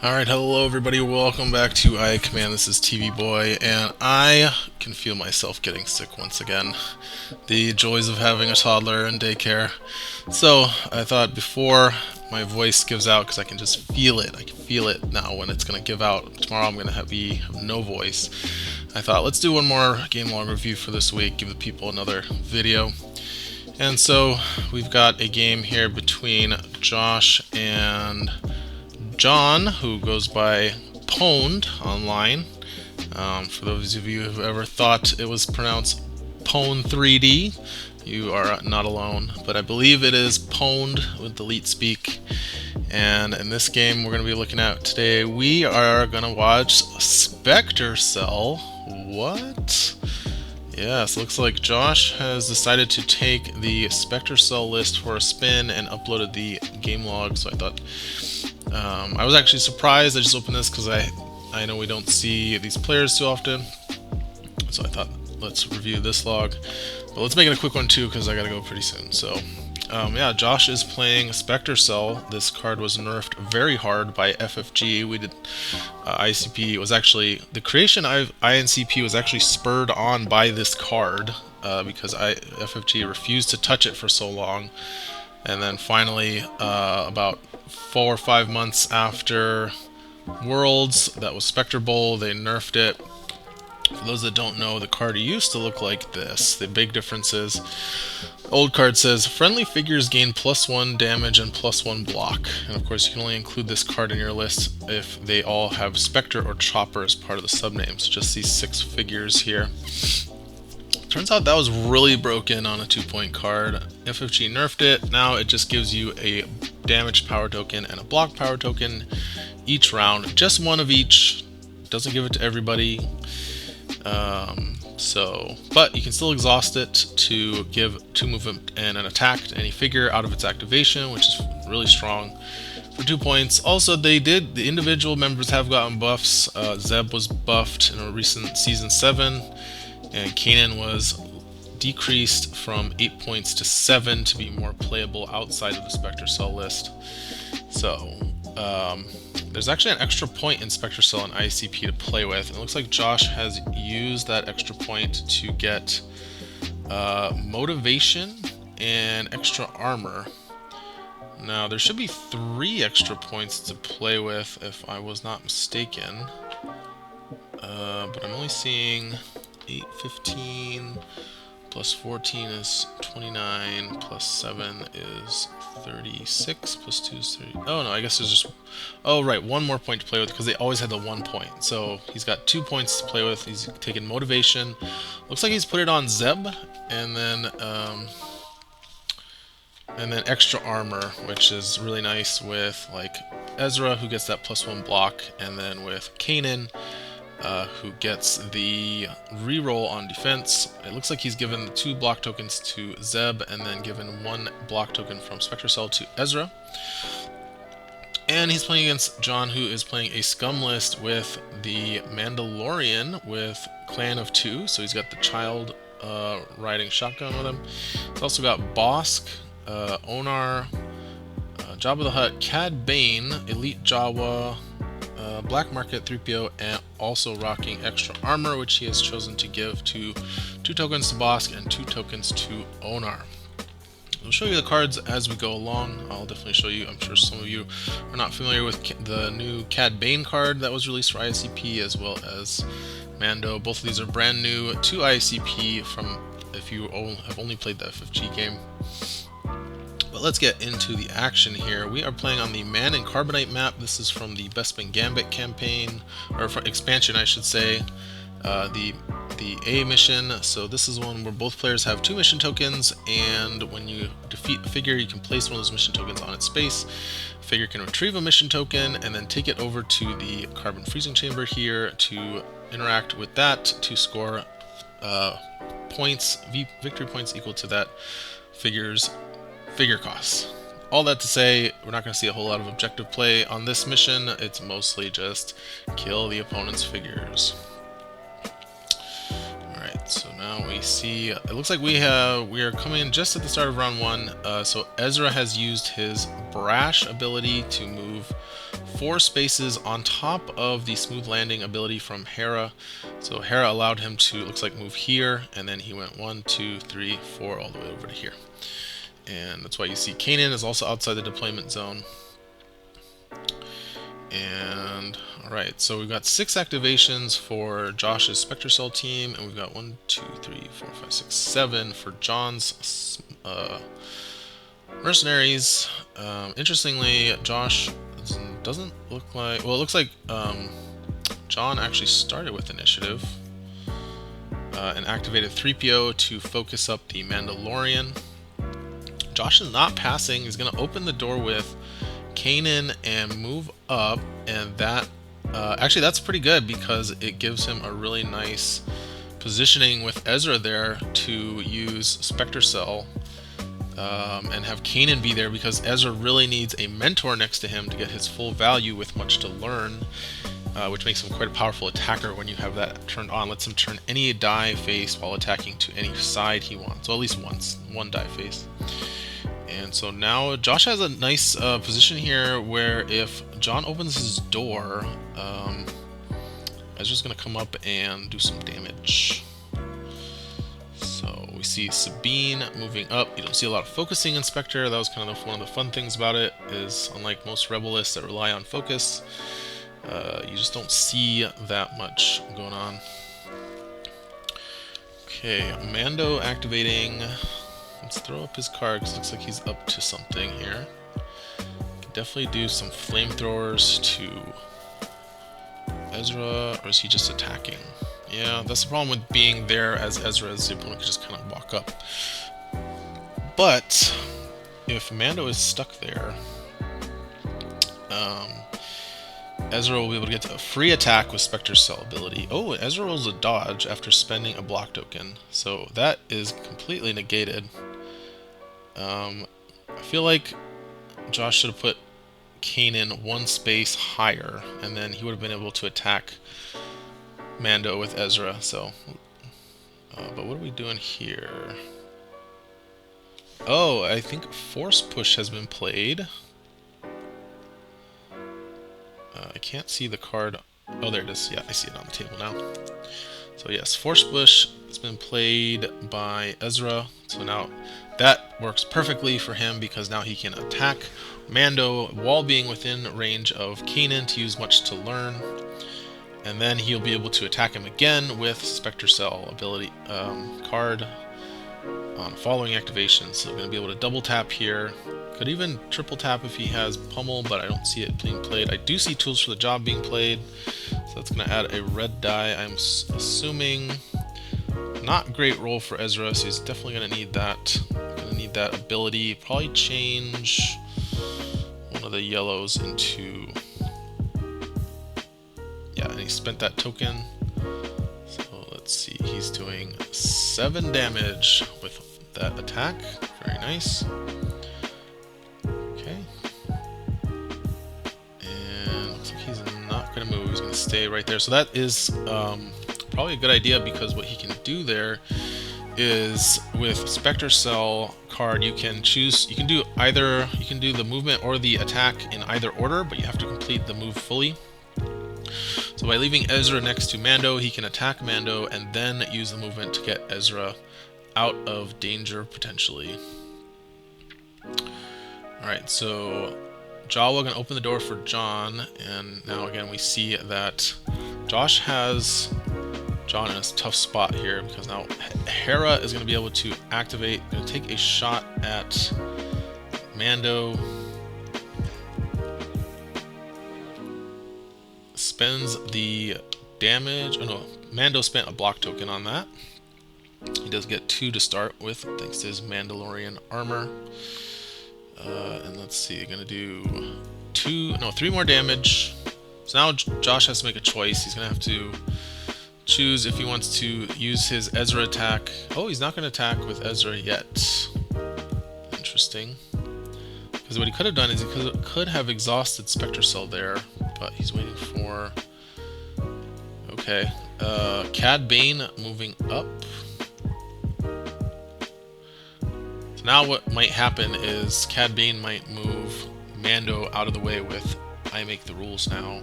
Alright, hello everybody, welcome back to IACP. This is TV Boy, and I can feel myself getting sick once again. The joys of having a toddler in daycare. So, I thought before my voice gives out, because I can just feel it, I can feel it now when it's going to give out. Tomorrow I'm going to have no voice. I thought, let's do one more game log review for this week, give the people another video. And so, we've got a game here between Josh and John, who goes by Pon3d online. For those of you who've ever thought it was pronounced Pon3d, you are not alone. But I believe it is Pon3d with delete speak. And in this game we're going to be looking at today, we are going to watch Specter Cell. What? Yes, looks like Josh has decided to take the Specter Cell list for a spin and uploaded the game log, so I thought I was actually surprised. I just opened this because I know we don't see these players too often, so I thought let's review this log. But let's make it a quick one too because I gotta go pretty soon. So yeah, Josh is playing Specter Cell. This card was nerfed very hard by FFG. We did IACP was actually the creation of IACP was actually spurred on by this card because FFG refused to touch it for so long. And then finally, about 4 or 5 months after Worlds, that was Specter Bowl, they nerfed it. For those that don't know, the card used to look like this. The big difference is, old card says, friendly figures gain +1 damage and +1 block. And of course, you can only include this card in your list if they all have Specter or Chopper as part of the subnames. Just these 6 figures here. Turns out that was really broken on a 2-point card. FFG nerfed it. Now it just gives you a damage power token and a block power token each round. Just one of each. Doesn't give it to everybody. But you can still exhaust it to give 2 movement and an attack to any figure out of its activation, which is really strong for 2 points. Also, the individual members have gotten buffs. Zeb was buffed in a recent Season 7. And Kanan was decreased from 8 points to 7 to be more playable outside of the Specter Cell list. So, there's actually an extra point in Specter Cell and IACP to play with. And it looks like Josh has used that extra point to get motivation and extra armor. Now, there should be 3 extra points to play with if I was not mistaken. But I'm only seeing 8, 15, plus 14 is 29, plus 7 is 36, plus 2 is 30. Oh no, I guess there's just, oh right, 1 more point to play with because they always had the 1 point. So he's got 2 points to play with. He's taken motivation. Looks like he's put it on Zeb, and then extra armor, which is really nice with like Ezra, who gets that +1 block, and then with Kanan, who gets the reroll on defense. It looks like he's given the 2 block tokens to Zeb and then given 1 block token from Specter Cell to Ezra. And he's playing against John, who is playing a scum list with the Mandalorian with Clan of 2. So he's got the child riding shotgun with him. He's also got Bosk, Onar, Jabba the Hutt, Cad Bane, Elite Jawa, Black Market 3PO, and also rocking extra armor, which he has chosen to give to 2 tokens to Bosk and 2 tokens to Onar. I'll show you the cards as we go along. I'll definitely show you. I'm sure some of you are not familiar with the new Cad Bane card that was released for IACP, as well as Mando. Both of these are brand new to IACP from if you have only played the FFG game. But let's get into the action here. We are playing on the Man and Carbonite map. This is from the Bespin Gambit campaign, or expansion I should say, the A mission. So this is one where both players have 2 mission tokens, and when you defeat a figure, you can place one of those mission tokens on its space. The figure can retrieve a mission token and then take it over to the carbon freezing chamber here to interact with that to score points, victory points equal to that figure's figure costs. All that to say, we're not going to see a whole lot of objective play on this mission. It's mostly just kill the opponent's figures. Alright, so now we see, it looks like we are coming in just at the start of round 1. So Ezra has used his brash ability to move 4 spaces on top of the smooth landing ability from Hera. So Hera allowed him to, looks like, move here, and then he went 1, 2, 3, 4 all the way over to here. And that's why you see Kanan is also outside the deployment zone. And alright, so we've got 6 activations for Josh's Specter Cell team, and we've got 1, 2, 3, 4, 5, 6, 7 for John's mercenaries. Interestingly, Josh doesn't look like, well, it looks like John actually started with initiative and activated 3PO to focus up the Mandalorian. Josh is not passing. He's going to open the door with Kanan and move up, and that actually that's pretty good because it gives him a really nice positioning with Ezra there to use Specter Cell and have Kanan be there, because Ezra really needs a mentor next to him to get his full value with much to learn, which makes him quite a powerful attacker when you have that turned on. Lets him turn any die face while attacking to any side he wants, so at least once, one die face. And so now Josh has a nice position here where if John opens his door, Ezra's going to come up and do some damage. So we see Sabine moving up. You don't see a lot of focusing in Spectre. That was kind of one of the fun things about it, is unlike most Rebel lists that rely on focus, you just don't see that much going on. Okay, Mando activating. Let's throw up his card because it looks like he's up to something here. Can definitely do some flamethrowers to Ezra, or is he just attacking? Yeah, that's the problem with being there as Ezra, as the opponent can just kind of walk up. But if Mando is stuck there, Ezra will be able to get a free attack with Specter Cell ability. Oh, Ezra rolls a dodge after spending a block token, so that is completely negated. I feel like Josh should have put Kanan 1 space higher, and then he would have been able to attack Mando with Ezra. So, but what are we doing here? Oh, I think Force Push has been played. I can't see the card. Oh, there it is. Yeah, I see it on the table now. So yes, Force Push has been played by Ezra. So now that works perfectly for him because now he can attack Mando while being within range of Kanan to use much to learn. And then he'll be able to attack him again with Specter Cell ability card on following activation. So we're going to be able to double tap here. Could even triple tap if he has Pummel, but I don't see it being played. I do see Tools for the Job being played, so that's going to add a red die. I'm assuming not a great roll for Ezra, so he's definitely going to need that. Going to need that ability. Probably change one of the yellows into, yeah, and he spent that token. So let's see, he's doing 7 damage with that attack. Very nice. He's going to stay right there. So that is probably a good idea, because what he can do there is with Specter Cell card, you can choose, you can do either, you can do the movement or the attack in either order, but you have to complete the move fully. So by leaving Ezra next to Mando, he can attack Mando and then use the movement to get Ezra out of danger potentially. Alright, so Jawa gonna open the door for John, and now again we see that Josh has John in a tough spot here, because now Hera is gonna be able to activate, gonna take a shot at Mando. Spends the damage. Oh no, Mando spent a block token on that. He does get 2 to start with, thanks to his Mandalorian armor. And let's see, gonna do 3 more damage. So now Josh has to make a choice. He's gonna have to choose if he wants to use his Ezra attack. Oh, he's not gonna attack with Ezra yet. Interesting. Because what he could have done is he could have exhausted Specter Cell there, but he's waiting for... Okay. Cad Bane moving up. So now what might happen is Cad Bane might move Mando out of the way with I make the rules now.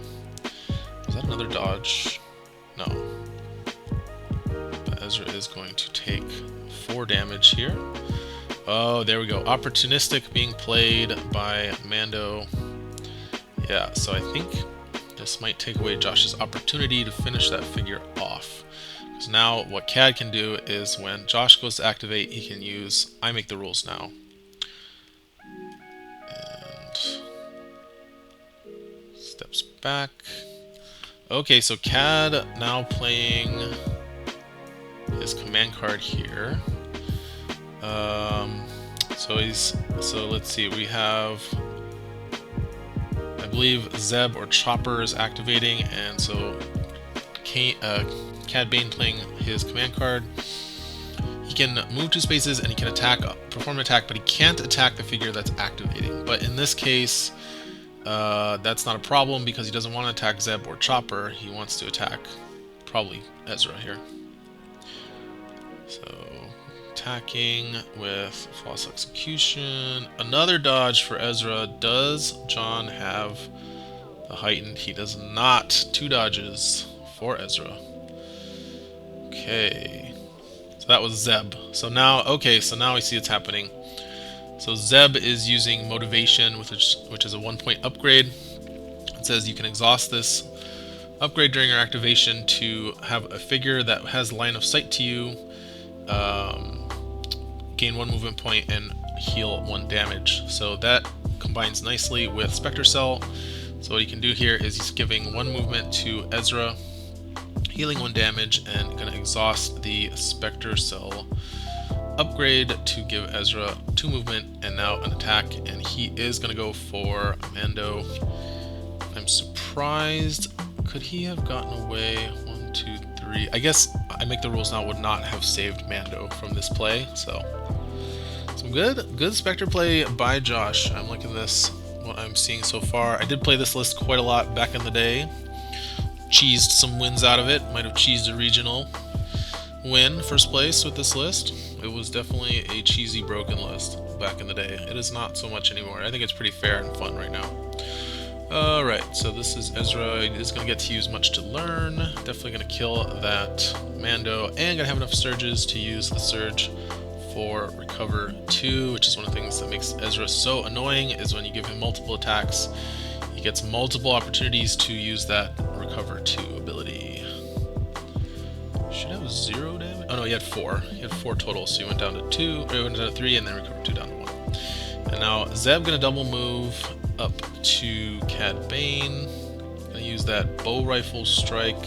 Is that another dodge? No. But Ezra is going to take 4 damage here. Oh, there we go. Opportunistic being played by Mando. Yeah, so I think this might take away Josh's opportunity to finish that figure off. Because now what Cad can do is when Josh goes to activate, he can use I make the rules now. And steps back. Okay, so Cad now playing his command card here. So let's see, we have, I believe Zeb or Chopper is activating, and so Cad Bane playing his command card. He can move 2 spaces and he can perform an attack, but he can't attack the figure that's activating. But in this case, that's not a problem because he doesn't want to attack Zeb or Chopper. He wants to attack probably Ezra here. So attacking with false execution. Another dodge for Ezra. Does John have the heightened? He does not. 2 dodges for Ezra. Okay. So that was Zeb. So now, okay, so now we see it's happening. So Zeb is using motivation, which is a 1-point upgrade. It says you can exhaust this upgrade during your activation to have a figure that has line of sight to you, gain 1 movement point, and heal 1 damage. So that combines nicely with Specter Cell. So what he can do here is he's giving 1 movement to Ezra, healing 1 damage, and going to exhaust the Specter Cell upgrade to give Ezra 2 movement and now an attack, and he is going to go for Mando. I'm surprised. Could he have gotten away? 1, 2, 3. I guess I make the rules now would not have saved Mando from this play, so some good Spectre play by Josh. I'm liking this, what I'm seeing so far. I did play this list quite a lot back in the day. Cheesed some wins out of it. Might have cheesed a regional win first place with this list. It was definitely a cheesy broken list back in the day. It is not so much anymore. I think it's pretty fair and fun right now. Alright, so this is Ezra. He is going to get to use much to learn. Definitely going to kill that Mando, and going to have enough surges to use the surge for Recover 2, which is one of the things that makes Ezra so annoying, is when you give him multiple attacks, he gets multiple opportunities to use that Recover 2 ability. Should have 0 damage? Oh no, he had 4. He had 4 total, so he went down to 2, or he went down to 3, and then Recover 2 down to 1. And now Zeb going to double move up to Cad Bane. Going to use that bow rifle strike.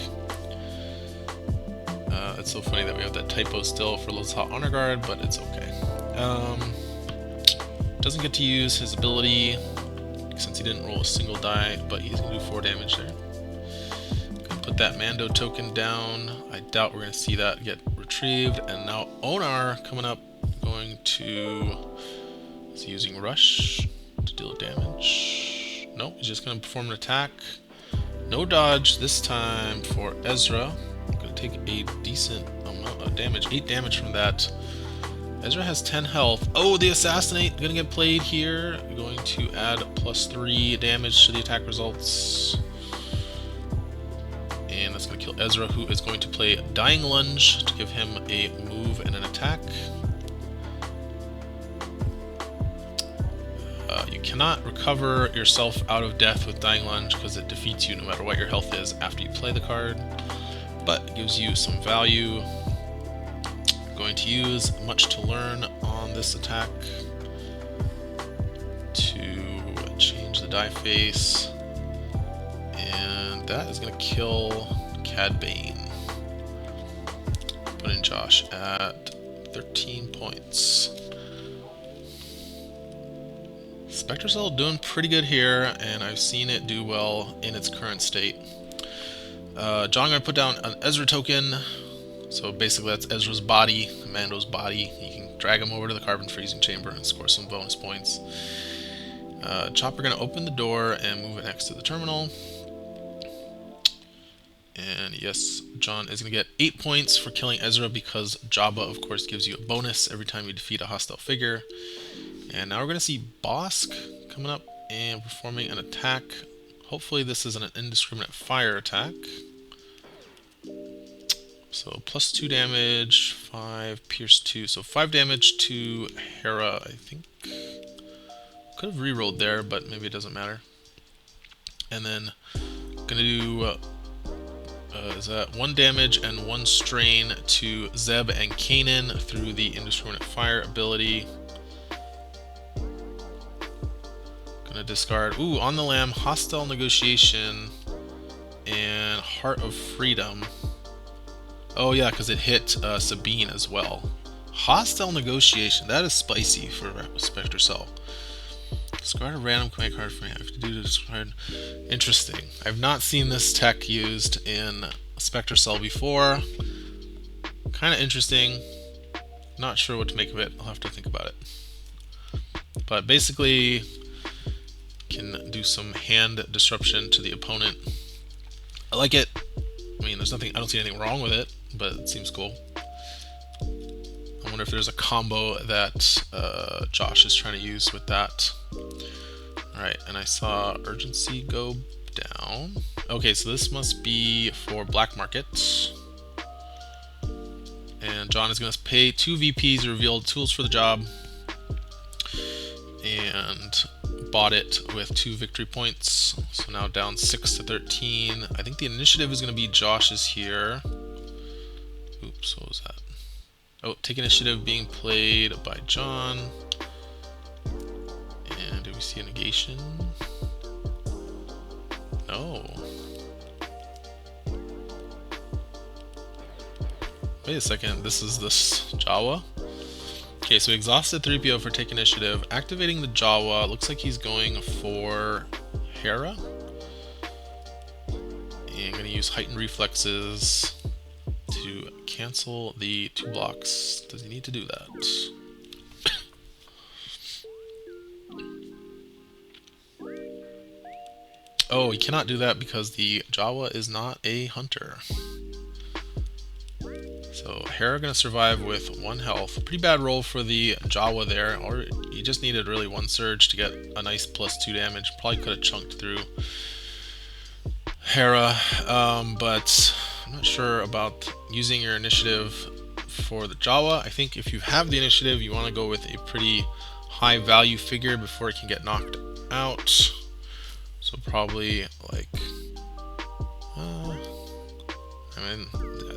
It's so funny that we have that typo still for Let's Hot Honor Guard, but it's okay. Doesn't get to use his ability since he didn't roll a single die, but he's going to do 4 damage there. Going to put that Mando token down. I doubt we're going to see that get retrieved. And now Onar coming up, going to... Is he using Rush to deal damage? No, he's just going to perform an attack. No dodge this time for Ezra. Going to take a decent amount of damage. 8 damage from that. Ezra has 10 health. Oh, the Assassinate going to get played here. Going to add +3 damage to the attack results. And that's going to kill Ezra, who is going to play Dying Lunge to give him a move and an attack. You cannot recover yourself out of death with Dying Lunge because it defeats you no matter what your health is after you play the card, but it gives you some value. Going to use Much to Learn on this attack to change the die face, and that is going to kill Cad Bane, putting Josh at 13 points. Specter Cell doing pretty good here, and I've seen it do well in its current state. John going to put down an Ezra token, so basically that's Ezra's body, Mando's body. You can drag him over to the Carbon Freezing Chamber and score some bonus points. Chopper going to open the door and move it next to the terminal. And yes, John is going to get 8 points for killing Ezra because Jabba, of course, gives you a bonus every time you defeat a hostile figure. And now we're going to see Bosk coming up and performing an attack. Hopefully this isn't an indiscriminate fire attack. So plus 2 damage, 5, pierce 2. So 5 damage to Hera, I think. Could have rerolled there, but maybe it doesn't matter. And then going to do... is that 1 damage and 1 strain to Zeb and Kanan through the Indiscriminate Fire ability. Gonna discard, ooh, on the lam, Hostile Negotiation and Heart of Freedom. Oh yeah, because it hit Sabine as well. Hostile Negotiation, that is spicy for Specter Cell. Discard a random command card from you. I have to do to discard. Interesting. I've not seen this tech used in Specter Cell before. Kind of interesting. Not sure what to make of it. I'll have to think about it. But basically, can do some hand disruption to the opponent. I like it. I mean, there's nothing. I don't see anything wrong with it, but it seems cool. I wonder if there's a combo that Josh is trying to use with that. Alright, and I saw urgency go down. Okay, so this must be for black market. And John is going to pay 2 VPs, revealed tools for the job, and bought it with 2 victory points. So now down 6 to 13. I think the initiative is going to be Josh's here. Oops, what was that? Oh, take initiative being played by John. And do we see a negation? No. Wait a second, this is this Jawa? Okay, so we exhausted 3PO for take initiative. Activating the Jawa, looks like he's going for Hera. And I'm going to use heightened reflexes to cancel the 2 blocks. Does he need to do that? Oh, he cannot do that because the Jawa is not a hunter. So Hera gonna survive with 1 health. Pretty bad roll for the Jawa there, or he just needed really 1 surge to get a nice plus 2 damage. Probably could have chunked through Hera, but I'm not sure about using your initiative for the Jawa. I think if you have the initiative, you want to go with a pretty high value figure before it can get knocked out. So probably like, I mean,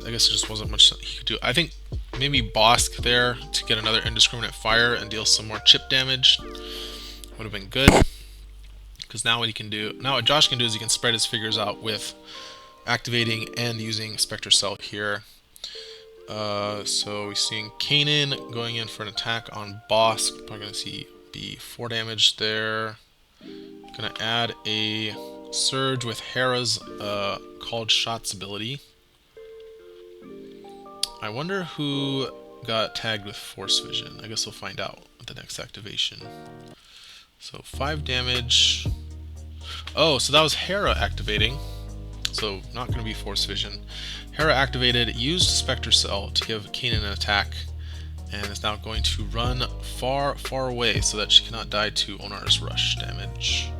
I guess there just wasn't much that he could do. I think maybe Bosk there to get another indiscriminate fire and deal some more chip damage would have been good. Because now what he can do, now what Josh can do is he can spread his figures out with activating and using Specter Cell here. So we're seeing Kanan going in for an attack on Bosk. Probably going to see be 4 damage there. Gonna add a surge with Hera's called shots ability. I wonder who got tagged with Force Vision. I guess we'll find out at the next activation. So 5 damage. Oh, so that was Hera activating. So not going to be Force Vision. Hera activated, used Specter Cell to give Kanan an attack, and is now going to run far, far away so that she cannot die to Onar's Rush damage.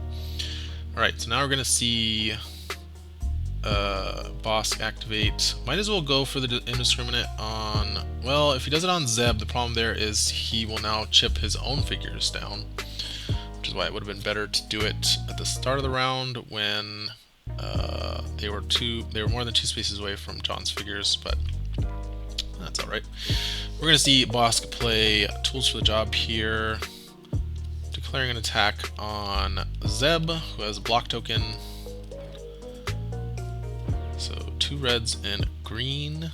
Alright, so now we're going to see Bosk activate. Might as well go for the indiscriminate on... Well, if he does it on Zeb, the problem there is he will now chip his own figures down. Which is why it would have been better to do it at the start of the round when they were more than 2 spaces away from John's figures, but that's alright. We're going to see Bosk play Tools for the Job here, declaring an attack on Zeb, who has a block token. So 2 reds and green.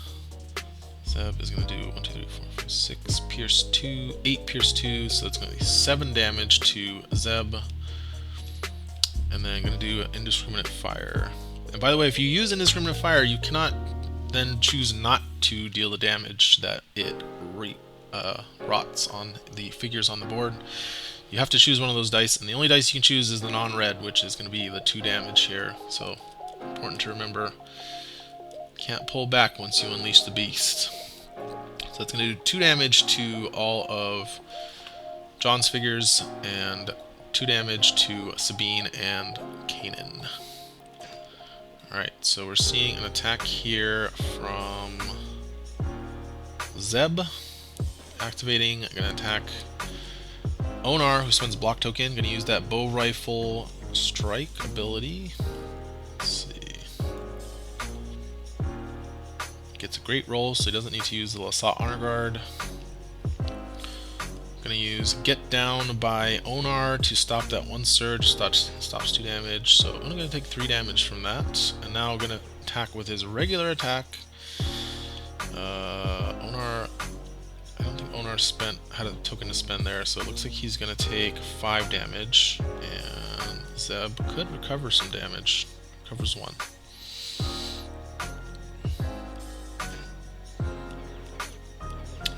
Zeb is going to do 1, 2, 3, 4, 5, 6, pierce 2, 8 pierce 2, so that's going to be 7 damage to Zeb. And then I'm going to do indiscriminate fire. And by the way, if you use indiscriminate fire, you cannot then choose not to deal the damage that it rots on the figures on the board. You have to choose one of those dice, and the only dice you can choose is the non-red, which is going to be the 2 damage here. So important to remember. can't pull back once you unleash the beast. So it's going to do 2 damage to all of John's figures and 2 damage to Sabine and Kanan. Alright, so we're seeing an attack here from Zeb. Activating, going to attack Onar, who spends a block token. Going to use that bow rifle strike ability. Let's see. Gets a great roll, so he doesn't need to use the Lasat Honor Guard. Going to use Get Down by Onar to stop that 1 surge. Stops 2 damage, so I'm only going to take 3 damage from that. And now I'm going to attack with his regular attack. Onar, I don't think Onar had a token to spend there, so it looks like he's going to take 5 damage. And Zeb could recover some damage. Recovers 1.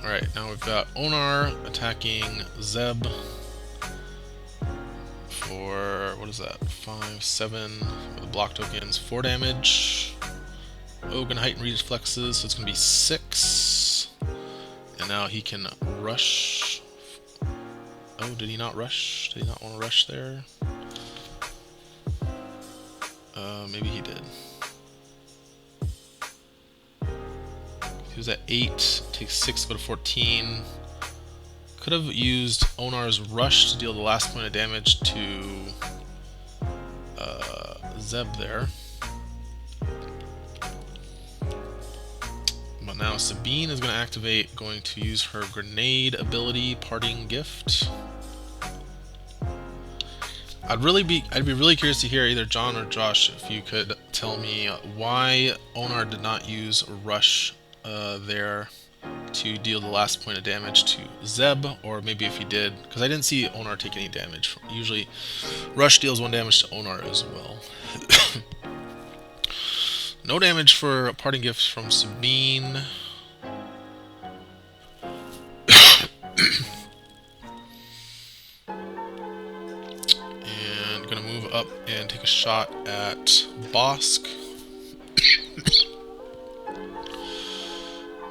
Alright, now we've got Onar attacking Zeb for, what is that, 5, 7, with the block tokens, 4 damage. Oh, gonna heighten reflexes, so it's gonna be 6. And now he can rush. Oh, did he not rush? Did he not want to rush there? Maybe he did. He was at 8, takes 6, go to 14. Could have used Onar's rush to deal the last point of damage to Zeb there. But now Sabine is going to activate, going to use her grenade ability, Parting Gift. I'd be really curious to hear either John or Josh if you could tell me why Onar did not use rush there to deal the last point of damage to Zeb, or maybe if he did, because I didn't see Onar take any damage. Usually rush deals 1 damage to Onar as well. No damage for Parting Gifts from Sabine. And gonna move up and take a shot at Bosk.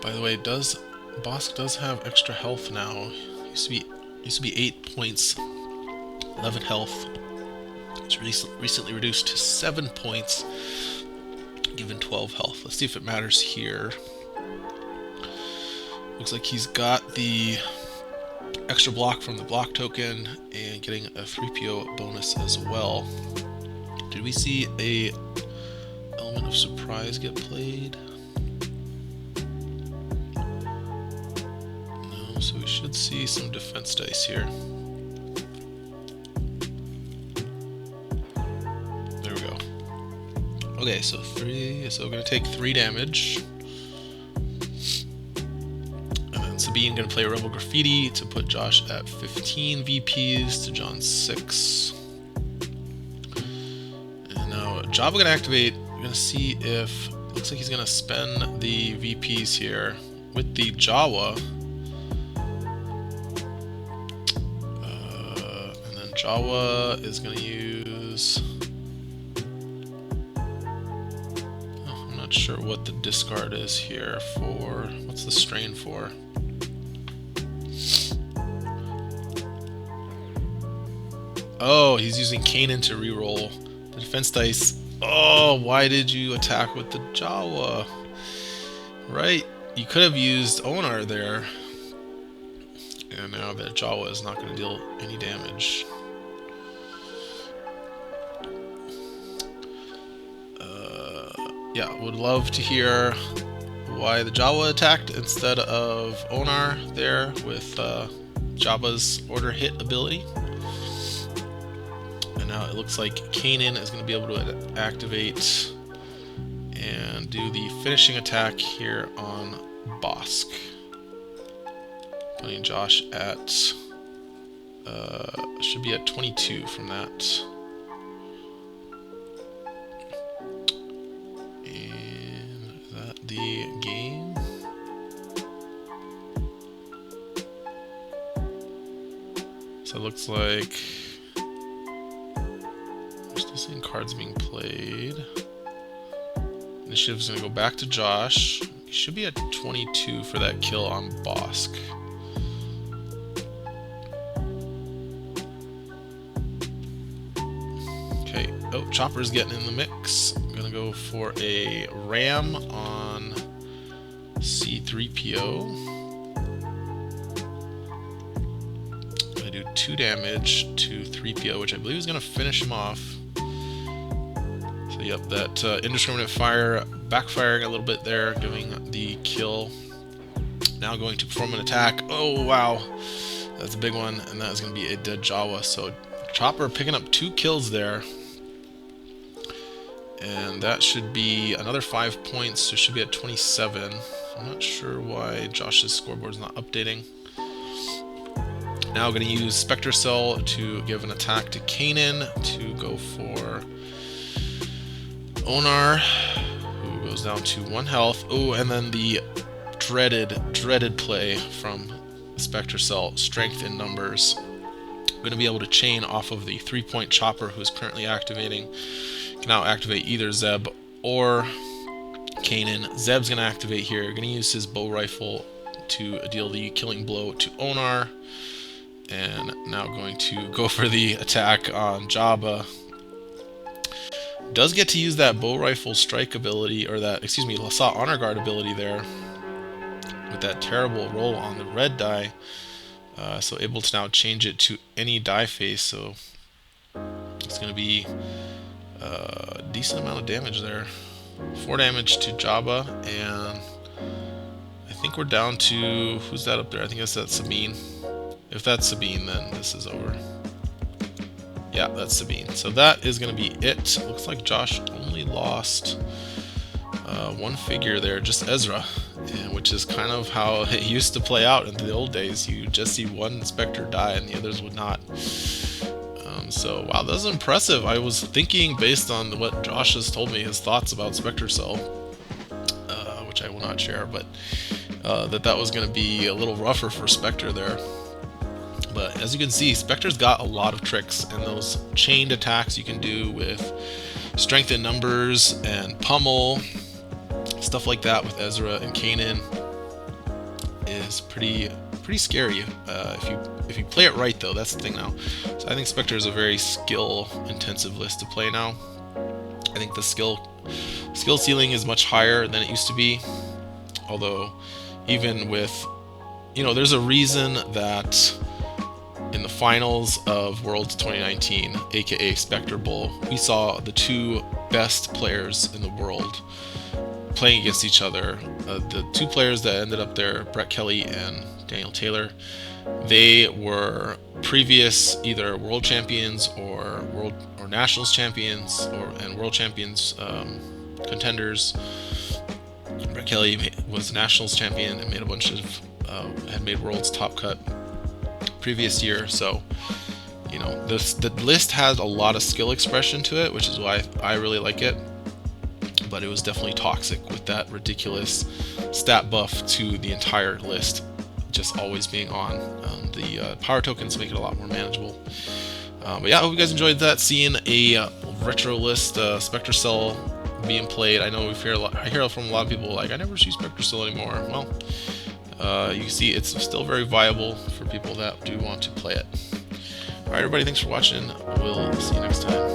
By the way, Bosk does have extra health now. Used to be 8 points, 11 health. It's recently reduced to 7 points, given 12 health. Let's see if it matters here. Looks like he's got the extra block from the block token and getting a 3PO bonus as well. Did we see a element of surprise get played? No, so we should see some defense dice here. There we go. Okay, so we're gonna take 3 damage. Sabine gonna play Rebel Graffiti to put Josh at 15 VPs to John's 6. And now Jabba gonna activate. We're gonna see if looks like he's gonna spend the VPs here with the Jawa. And then Jawa is gonna use. Oh, I'm not sure what the discard is here for. What's the strain for? Oh, he's using Kanan to reroll the defense dice. Oh, why did you attack with the Jawa? Right, you could have used Onar there. And now that Jawa is not going to deal any damage. Yeah, would love to hear why the Jawa attacked instead of Onar there with Jabba's order hit ability. And now it looks like Kanan is going to be able to activate and do the finishing attack here on Bosk. Putting Josh at, should be at 22 from that. And is that the game? So it looks like we're still seeing cards being played. Initiative is going to go back to Josh. He should be at 22 for that kill on Bosk. Okay, oh, Chopper's getting in the mix. I'm going to go for a ram on C3PO. I'm going to do 2 damage to 3PO, which I believe is going to finish him off. So yep, that indiscriminate fire backfiring a little bit there, giving the kill. Now going to perform an attack. Oh wow, that's a big one, and that is going to be a dead Jawa. So Chopper picking up 2 kills there. And that should be another 5 points, so it should be at 27. I'm not sure why Josh's scoreboard is not updating. Now going to use Specter Cell to give an attack to Kanan to go for Onar, who goes down to 1 health. Oh, and then the dreaded play from Specter Cell, Strength in Numbers. I'm going to be able to chain off of the 3-point Chopper, who is currently activating. Can now activate either Zeb or Kanan. Zeb's going to activate here. Going to use his bow rifle to deal the killing blow to Onar. And now going to go for the attack on Jabba. Does get to use that bow rifle strike ability, or that, excuse me, Lasat Honor Guard ability there with that terrible roll on the red die. So able to now change it to any die face. So it's going to be a decent amount of damage there. 4 damage to Jabba, and I think we're down to, who's that up there? I think that's Sabine. If that's Sabine, then this is over. Yeah, that's Sabine. So that is going to be it. Looks like Josh only lost 1 figure there, just Ezra, which is kind of how it used to play out in the old days. You just see 1 Spectre die and the others would not. So, wow, that was impressive. I was thinking, based on what Josh has told me, his thoughts about Specter Cell, which I will not share, but that was going to be a little rougher for Spectre there. But as you can see, Spectre's got a lot of tricks, and those chained attacks you can do with Strength in Numbers and Pummel, stuff like that with Ezra and Kanan, is pretty scary if you play it right, though. That's the thing now. So I think Spectre is a very skill-intensive list to play now. I think the skill ceiling is much higher than it used to be. Although, even with, there's a reason that in the finals of Worlds 2019, aka Spectre Bowl, we saw the 2 best players in the world playing against each other. The 2 players that ended up there, Brett Kelly and Daniel Taylor, they were previous either world champions or nationals champions and world champions contenders. Brett Kelly was nationals champion and made a bunch of had made world's top cut previous year. So the list has a lot of skill expression to it, which is why I really like it. But it was definitely toxic with that ridiculous stat buff to the entire list just always being on. The power tokens make it a lot more manageable. But yeah, I hope you guys enjoyed that, seeing a retro list Specter Cell being played. I know I hear from a lot of people like, I never see Specter Cell anymore. Well, you can see it's still very viable for people that do want to play it. Alright everybody, thanks for watching. We'll see you next time.